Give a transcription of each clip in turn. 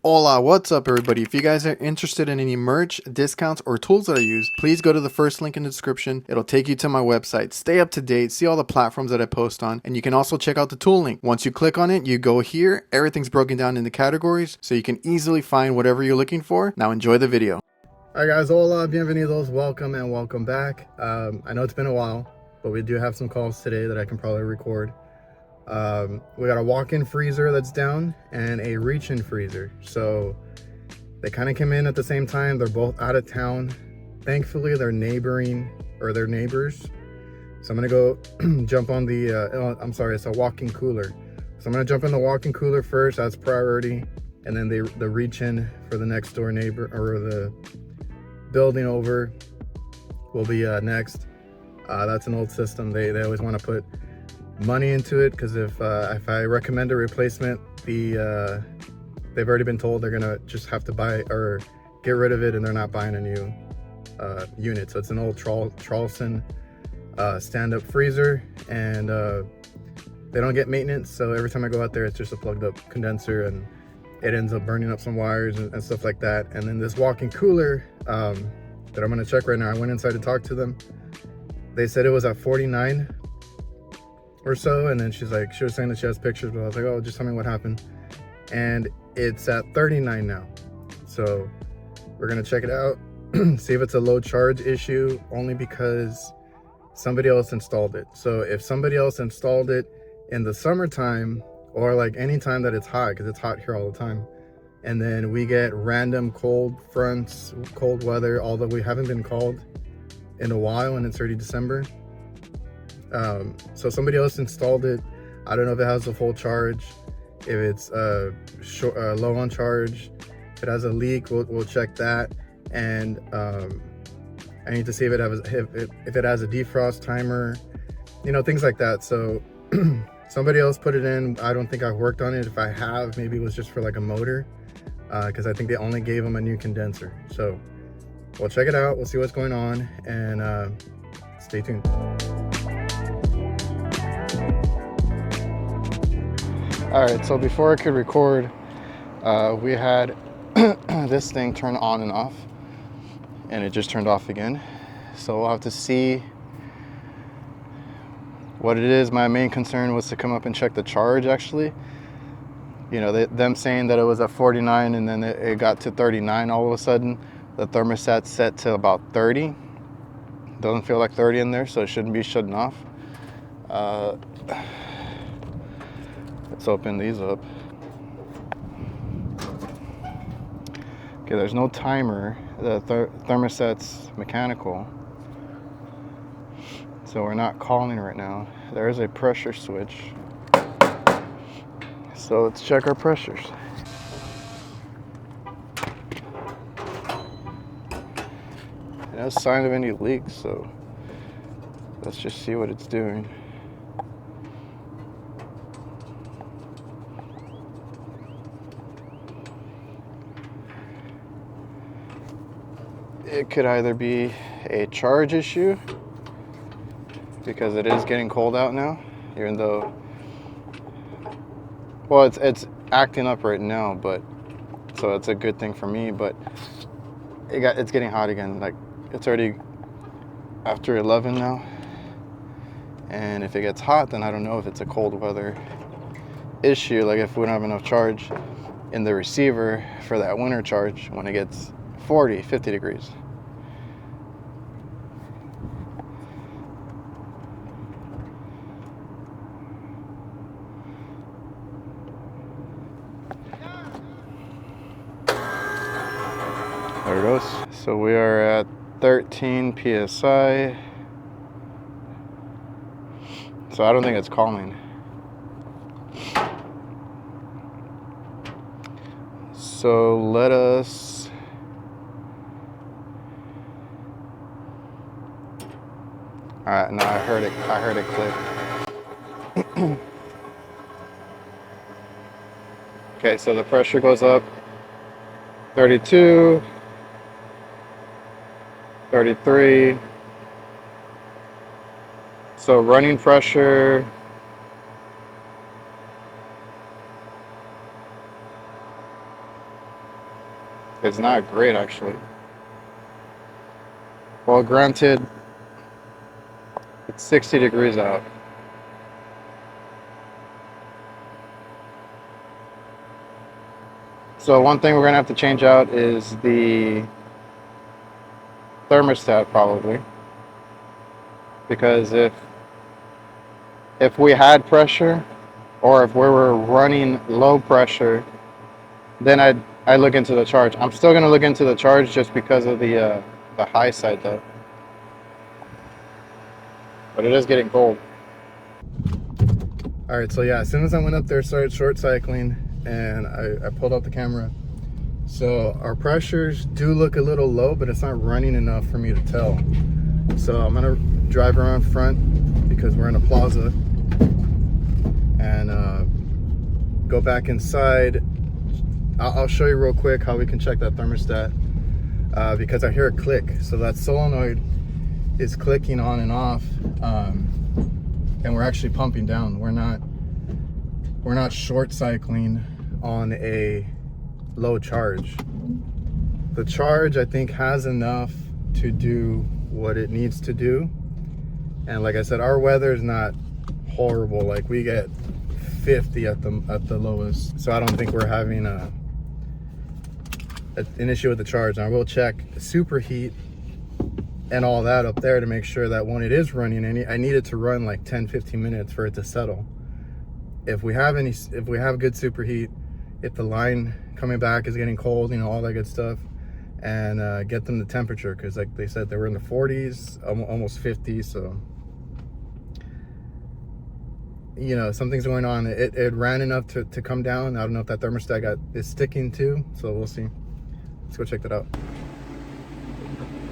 Hola, what's up everybody? If you guys are interested in any merch, discounts, or tools that I use, please go to the first link in the description. It'll take you to my website. Stay up to date, see all the platforms that I post on, and you can also check out the tool link. Once you click on it, you go here. Everything's broken down into categories, so you can easily find whatever you're looking for. Now enjoy the video. Alright guys, hola, bienvenidos, welcome and welcome back. I know it's been a while, but we do have some calls today that I can probably record. We got a walk-in freezer that's down and a reach-in freezer, so they kind of came in at the same time. They're both out of town. Thankfully they're neighboring, or they're neighbors, so I'm gonna go jump on the I'm sorry, it's a walk-in cooler, so I'm gonna jump in the walk-in cooler first. That's priority, and then the reach-in for the next door neighbor, or the building over, will be next. That's an old system. They always want to put money into it, because if I recommend a replacement, they've already been told they're gonna just have to buy or get rid of it, and they're not buying a new unit. So it's an old Charleston stand-up freezer, and they don't get maintenance, so every time I go out there it's just a plugged up condenser, and it ends up burning up some wires and stuff like that. And then this walk-in cooler that I'm gonna check right now, I went inside to talk to them. They said it was at 49 or so, and then she was saying that she has pictures, but I was like, oh, just tell me what happened. And it's at 39 now, so we're gonna check it out. See if it's a low charge issue, only because somebody else installed it. So if somebody else installed it in the summertime, or like any time that it's hot, because it's hot here all the time, and then we get random cold fronts, cold weather, although we haven't been called in a while, and it's already December. So somebody else installed it. I don't know if it has a full charge, if it's low on charge. If it has a leak, we'll check that. And I need to see if it has a defrost timer, you know, things like that. So somebody else put it in. I don't think I've worked on it. If I have, maybe it was just for like a motor, because I think they only gave them a new condenser. So we'll check it out, we'll see what's going on, and stay tuned. Alright, so before I could record, we had this thing turn on and off, and it just turned off again. So we'll have to see what it is. My main concern was to come up and check the charge, actually. You know, them saying that it was at 49 and then it got to 39 all of a sudden. The thermostat's set to about 30. Doesn't feel like 30 in there, so it shouldn't be shutting off. Let's open these up. Okay, there's no timer. The thermostat's mechanical, so we're not calling right now. There is a pressure switch, so let's check our pressures. No sign of any leaks, so let's just see what it's doing. It could either be a charge issue, because it is getting cold out now, even though, well, it's acting up right now, but so it's a good thing for me. But it's getting hot again. Like, it's already after 11 now, and if it gets hot, then I don't know if it's a cold weather issue, like if we don't have enough charge in the receiver for that winter charge when it gets 40, 50 degrees. There it goes. So we are at 13 psi. So I don't think it's calling. So let us Alright, now I heard it click. Okay, so the pressure goes up 32, 33. So running pressure is not great, actually. Well, granted, it's 60 degrees out. So one thing we're gonna have to change out is the thermostat, probably, because if we had pressure, or if we were running low pressure, then I'd look into the charge. I'm still gonna look into the charge just because of the high side though. But it is getting cold. All right, so yeah, as soon as I went up there, started short cycling, and I pulled out the camera. So our pressures do look a little low, but it's not running enough for me to tell. So I'm gonna drive around front because we're in a plaza, and go back inside. I'll show you real quick how we can check that thermostat, because I hear a click. So that solenoid is clicking on and off, and we're actually pumping down. We're not short cycling on a low charge. The charge, I think, has enough to do what it needs to do. And like I said, our weather is not horrible. Like, we get 50 at the lowest, so I don't think we're having an issue with the charge. Now, I will check superheat and all that up there to make sure that when it is running, I need it to run like 10-15 minutes for it to settle. If we have good superheat, if the line coming back is getting cold, you know, all that good stuff, and get them the temperature, because like they said, they were in the 40s, almost 50. So, you know, something's going on. It ran enough to come down. I don't know if that thermostat is sticking too, so we'll see. Let's go check that out.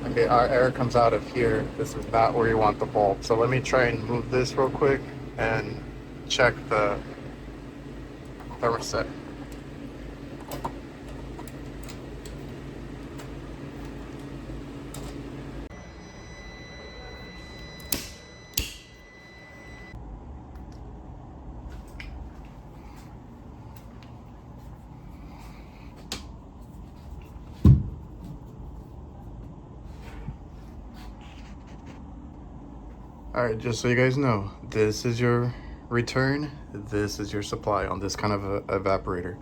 Okay, our air comes out of here. This is not where you want the bulb. So let me try and move this real quick and check the thermostat. All right, just so you guys know, this is your return, this is your supply on this kind of a evaporator.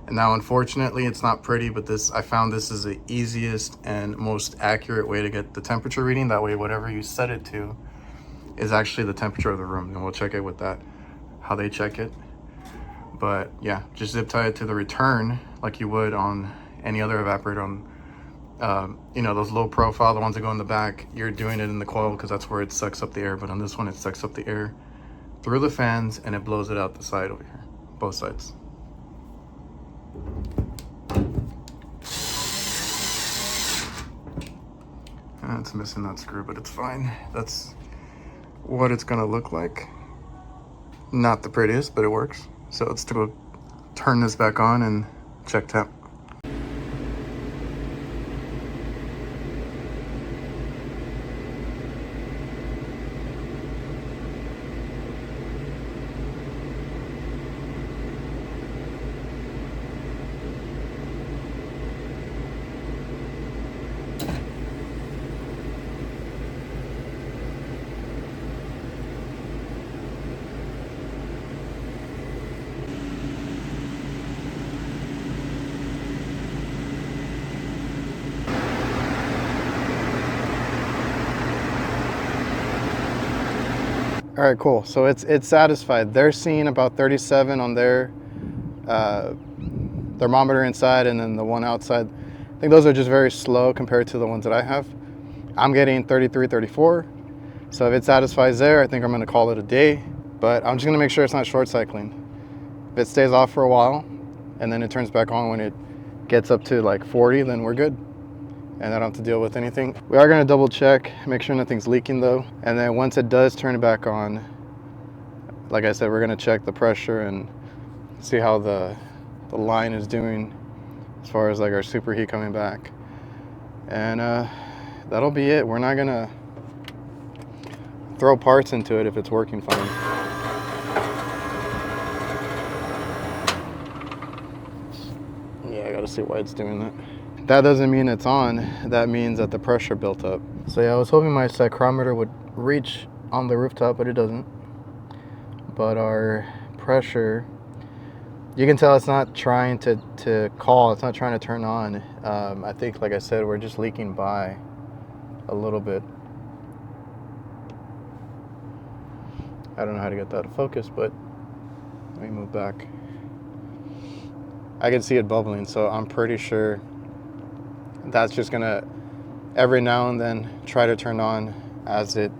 And now, unfortunately, it's not pretty, but I found this is the easiest and most accurate way to get the temperature reading. That way, whatever you set it to is actually the temperature of the room, and we'll check it with that, how they check it. But yeah, just zip tie it to the return like you would on any other evaporator. On you know, those low profile, the ones that go in the back, you're doing it in the coil because that's where it sucks up the air. But on this one, it sucks up the air through the fans and it blows it out the side over here, both sides. And it's missing that screw, but it's fine. That's what it's gonna look like. Not the prettiest, but it works. So let's go turn this back on and check temp. All right, cool. So it's satisfied. They're seeing about 37 on their thermometer inside, and then the one outside, I think those are just very slow compared to the ones that I have. I'm getting 33, 34. So if it satisfies there, I think I'm gonna call it a day, but I'm just gonna make sure it's not short cycling. If it stays off for a while and then it turns back on when it gets up to like 40, then we're good. And I don't have to deal with anything. We are gonna double check, make sure nothing's leaking though. And then once it does turn it back on, like I said, we're gonna check the pressure and see how the line is doing as far as like our superheat coming back. And that'll be it. We're not gonna throw parts into it if it's working fine. Yeah, I gotta see why it's doing that. That doesn't mean it's on. That means that the pressure built up. So yeah, I was hoping my psychrometer would reach on the rooftop, but it doesn't. But our pressure, you can tell it's not trying to call. It's not trying to turn on. I think, like I said, we're just leaking by a little bit. I don't know how to get that to focus, but let me move back. I can see it bubbling, so I'm pretty sure that's just gonna every now and then try to turn on as it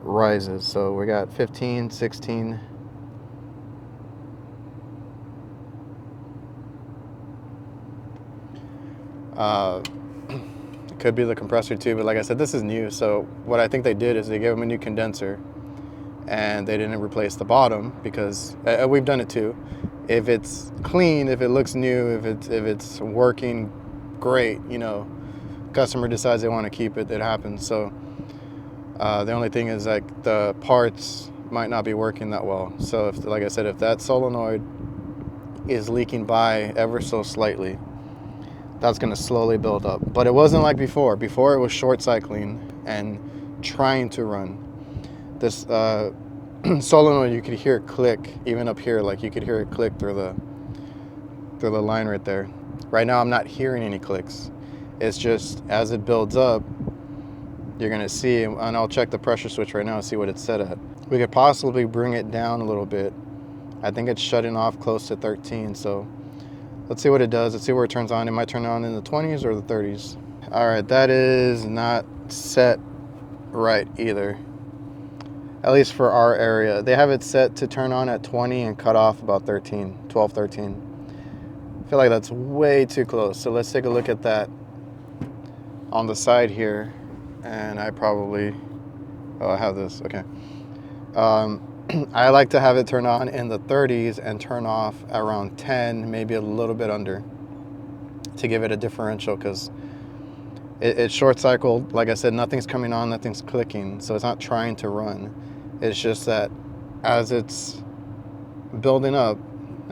rises. So we got 15, 16. It could be the compressor too, but like I said, this is new. So what I think they did is they gave them a new condenser, and they didn't replace the bottom because we've done it too. If it's clean, if it looks new, if it's working great, you know, customer decides they want to keep it, it happens. So the only thing is, like, the parts might not be working that well. So if, like I said, if that solenoid is leaking by ever so slightly, that's going to slowly build up. But it wasn't like before. Before it was short cycling and trying to run. This solenoid, you could hear it click even up here. Like, you could hear it click through the line right there. Right now I'm not hearing any clicks. It's just as it builds up, you're gonna see, and I'll check the pressure switch right now and see what it's set at. We could possibly bring it down a little bit. I think it's shutting off close to 13, so let's see what it does. Let's see where it turns on. It might turn on in the 20s or the 30s. All right, that is not set right either. At least for our area. They have it set to turn on at 20 and cut off about 13, 12, 13. I feel like that's way too close. So let's take a look at that on the side here. And I probably, oh, I have this, okay. I like to have it turn on in the 30s and turn off around 10, maybe a little bit under, to give it a differential, because it's short cycled. Like I said, nothing's coming on, nothing's clicking, so it's not trying to run. It's just that as it's building up,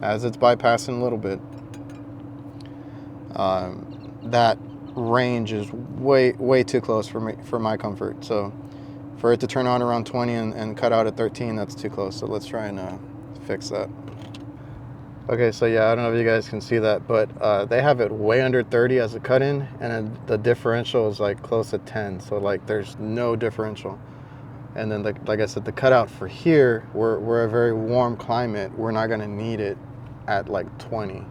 as it's bypassing a little bit, that range is way too close for me, for my comfort. So for it to turn on around 20 and cut out at 13, that's too close. So let's try and fix that. Okay, so yeah, I don't know if you guys can see that, but they have it way under 30 as a cut-in, and the differential is like close to 10. So like there's no differential. And then like I said, the cutout for here, we're a very warm climate. We're not gonna need it at like 20.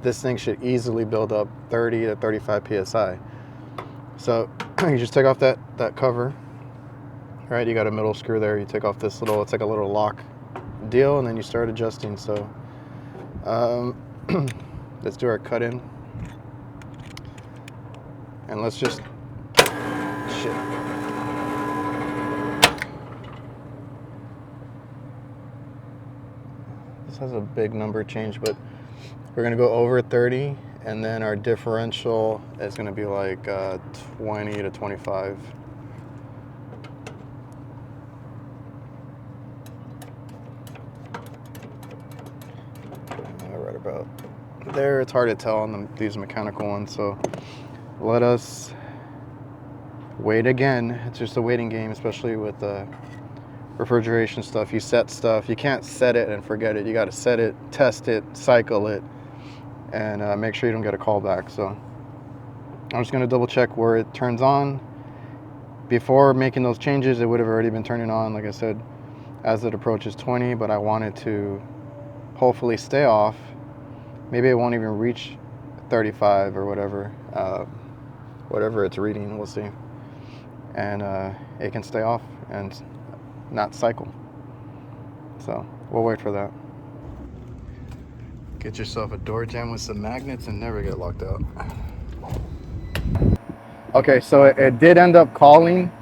This thing should easily build up 30 to 35 PSI. So you just take off that cover, right? You got a middle screw there. You take off this little, it's like a little lock deal, and then you start adjusting. So let's do our cut in. And let's just, shit. This has a big number change, but we're gonna go over 30, and then our differential is gonna be like 20 to 25. Right about there. It's hard to tell on these mechanical ones, so let us wait again. It's just a waiting game, especially with refrigeration stuff. You set stuff, you can't set it and forget it. You got to set it, test it, cycle it, and make sure you don't get a call back. So I'm just going to double check where it turns on. Before making those changes, it would have already been turning on, like I said, as it approaches 20, but I wanted to hopefully stay off. Maybe it won't even reach 35 or whatever it's reading, we'll see. And it can stay off and not cycle. So we'll wait for that. Get yourself a door jamb with some magnets and never get locked out. Okay, so it did end up calling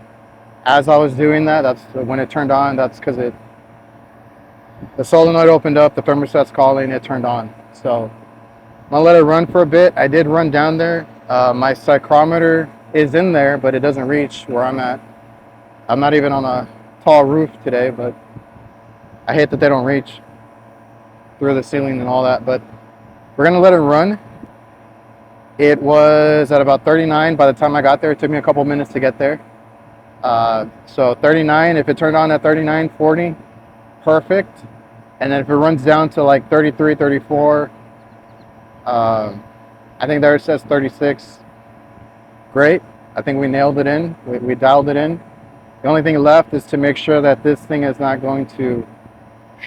as I was doing that. That's when it turned on. That's because the solenoid opened up, the thermostat's calling, it turned on. So I'm gonna let it run for a bit. I did run down there. My psychrometer is in there, but it doesn't reach where I'm at. I'm not even on a tall roof today, but I hate that they don't reach through the ceiling and all that. But we're gonna let it run, It was at about 39 by the time I got there. It took me a couple minutes to get there. So 39, if it turned on at 39, 40, perfect. And then if it runs down to like 33, 34, I think there it says 36. Great. I think we nailed it in. We dialed it in. The only thing left is to make sure that this thing is not going to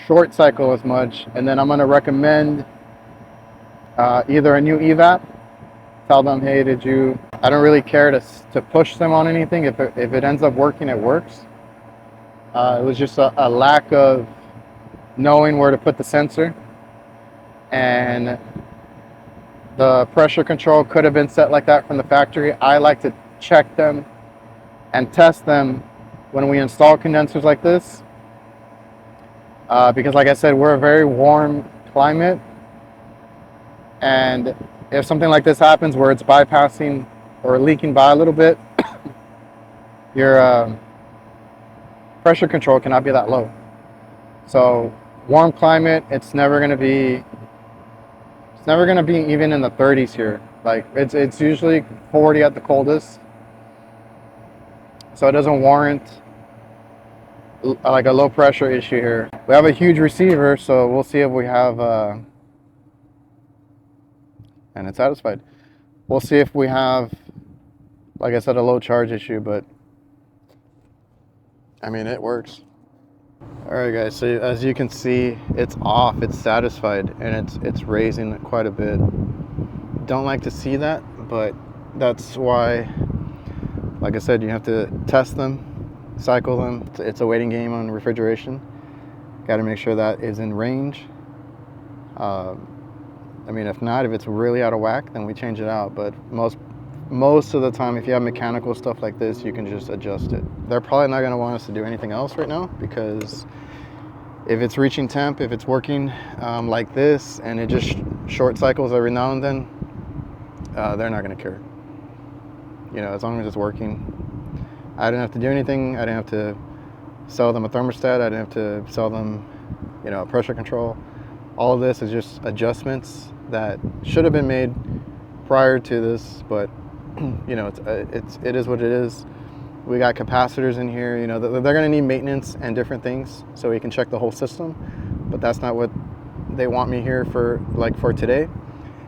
short cycle as much. And then I'm going to recommend either a new evap. Tell them, hey, I don't really care to push them on anything. If it ends up working, it works. It was just a lack of knowing where to put the sensor. And the pressure control could have been set like that from the factory. I like to check them and test them when we install condensers like this. Because like I said, we're a very warm climate. And if something like this happens where it's bypassing or leaking by a little bit, your pressure control cannot be that low. So warm climate, it's never going to be even in the 30s here. Like it's usually 40 at the coldest. So it doesn't warrant like a low pressure issue here. We have a huge receiver, so we'll see if we have and it's satisfied. We'll see if we have, like I said, a low charge issue, but I mean, it works. All right, guys, so as you can see, it's off, it's satisfied, and it's raising quite a bit. Don't like to see that, but that's why, like I said, you have to test them, cycle them. It's a waiting game on refrigeration. Got to make sure that is in range. I mean, if not, if it's really out of whack, then we change it out. But most of the time, if you have mechanical stuff like this, you can just adjust it. They're probably not going to want us to do anything else right now, because if it's reaching temp, if it's working like this, and it just short cycles every now and then, they're not going to care. You know, as long as it's working. I didn't have to do anything. I didn't have to sell them a thermostat. I didn't have to sell them, you know, a pressure control. All of this is just adjustments that should have been made prior to this, but you know, it is what it is. We got capacitors in here. You know, they're going to need maintenance and different things, so we can check the whole system. But that's not what they want me here for, like for today.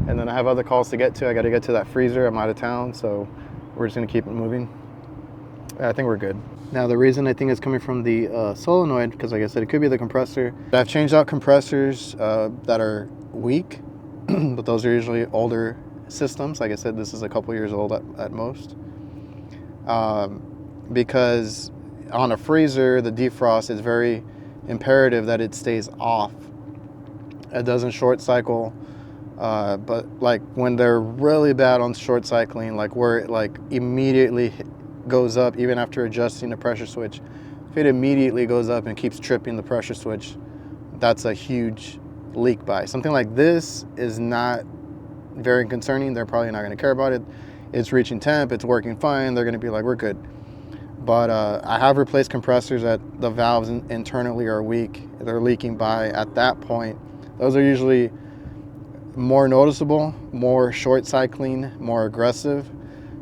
And then I have other calls to get to. I got to get to that freezer. I'm out of town, so we're just going to keep it moving. I think we're good. Now, the reason I think it's coming from the solenoid, because like I said, it could be the compressor. I've changed out compressors that are weak, but those are usually older systems. Like I said, this is a couple years old at most. Because on a freezer, the defrost is very imperative that it stays off. It doesn't short cycle. But like when they're really bad on short cycling, like where it like immediately goes up even after adjusting the pressure switch, if it immediately goes up and keeps tripping the pressure switch, that's a huge leak by. Something like this is not very concerning. They're probably not going to care about it. It's reaching temp, it's working fine. They're going to be like, we're good. But I have replaced compressors that the valves internally are weak. They're leaking by at that point. Those are usually more noticeable, more short cycling, more aggressive.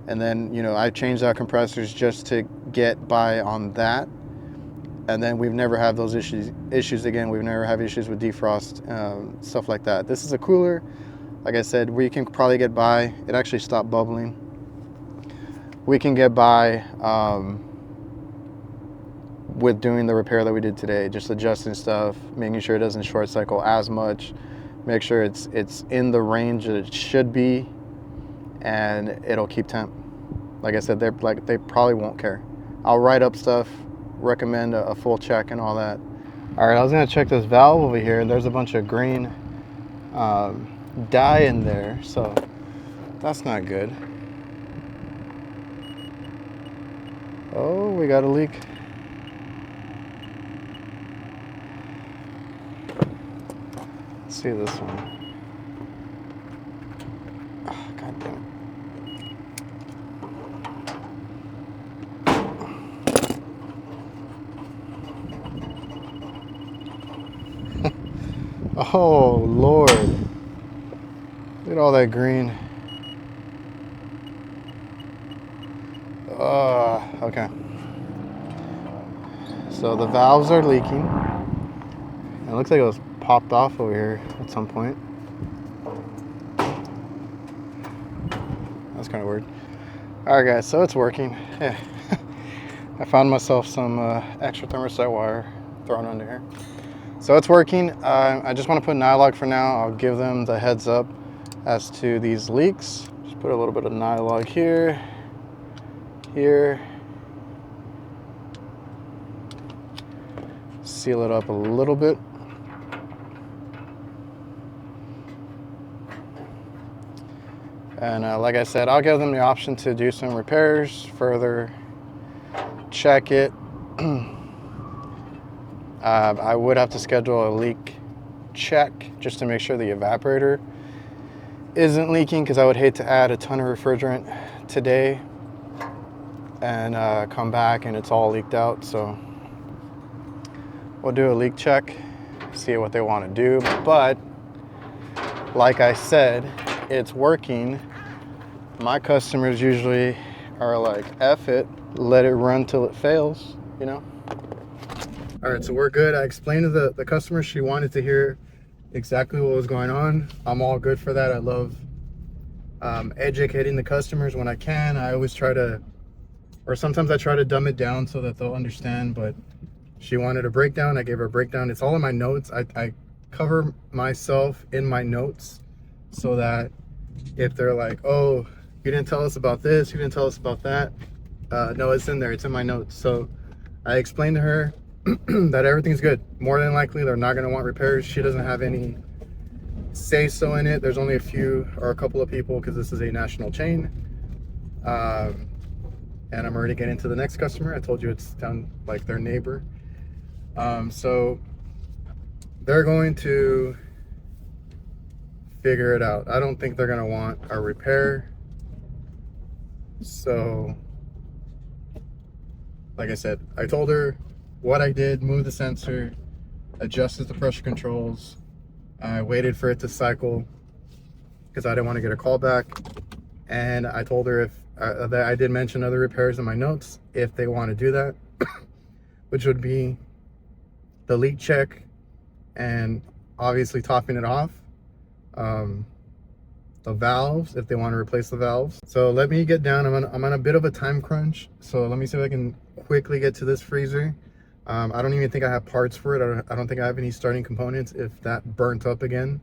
And then, you know, I changed out compressors just to get by on that. And then we've never had those issues again. We've never had issues with defrost, stuff like that. This is a cooler. Like I said, we can probably get by. It actually stopped bubbling. We can get by with doing the repair that we did today, just adjusting stuff, making sure it doesn't short cycle as much, make sure it's in the range that it should be, and it'll keep temp. Like I said, they probably won't care. I'll write up stuff, recommend a full check and all that. All right, I was gonna check this valve over here. There's a bunch of green dye in there, so that's not good. Oh, we got a leak. Let's see this one. Oh, God damn it. Oh, Lord. Look at all that green. Okay. So the valves are leaking. It looks like it was popped off over here at some point. That's kind of weird. All right, guys, so it's working. Yeah. I found myself some extra thermostat wire thrown under here. So it's working. I just want to put nylog for now. I'll give them the heads up as to these leaks. Just put a little bit of nylog here, here. Seal it up a little bit. And like I said, I'll give them the option to do some repairs, further check it. I would have to schedule a leak check just to make sure the evaporator isn't leaking, because I would hate to add a ton of refrigerant today and come back and it's all leaked out. So we'll do a leak check, see what they want to do. But like I said, it's working. My customers usually are like, F it, let it run till it fails, you know? All right, so we're good. I explained to the customer, she wanted to hear exactly what was going on. I'm all good for that. I love educating the customers when I can. I always try to, or sometimes I try to dumb it down so that they'll understand, but she wanted a breakdown. I gave her a breakdown. It's all in my notes. I cover myself in my notes so that if they're like, oh, you didn't tell us about this, you didn't tell us about that. No, it's in there. It's in my notes. So I explained to her that everything's good. More than likely, they're not going to want repairs. She doesn't have any say-so in it. There's only a few or a couple of people because this is a national chain. And I'm already getting to the next customer. I told you it's down like their neighbor. So they're going to figure it out. I don't think they're going to want a repair. So like I said, I told her what I did, moved the sensor, adjusted the pressure controls. I waited for it to cycle because I didn't want to get a call back. And I told her if that I did mention other repairs in my notes, if they want to do that, which would be the leak check and obviously topping it off. The valves, if they want to replace the valves. So let me get down. I'm on a bit of a time crunch. So let me see if I can quickly get to this freezer. I don't even think I have parts for it. I don't think I have any starting components if that burnt up again.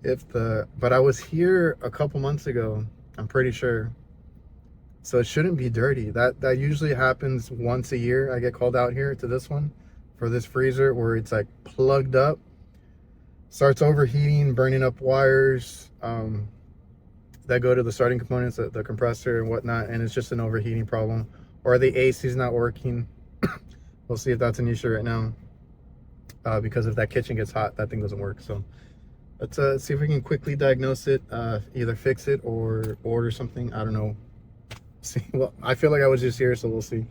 But I was here a couple months ago, I'm pretty sure. So it shouldn't be dirty. That usually happens once a year. I get called out here to this one for this freezer where it's like plugged up, starts overheating, burning up wires that go to the starting components, the compressor and whatnot, and it's just an overheating problem. Or the AC is not working. We'll see if that's an issue right now. Because if that kitchen gets hot, that thing doesn't work. So let's see if we can quickly diagnose it, either fix it or order something. I don't know. See, well, I feel like I was just here, so we'll see.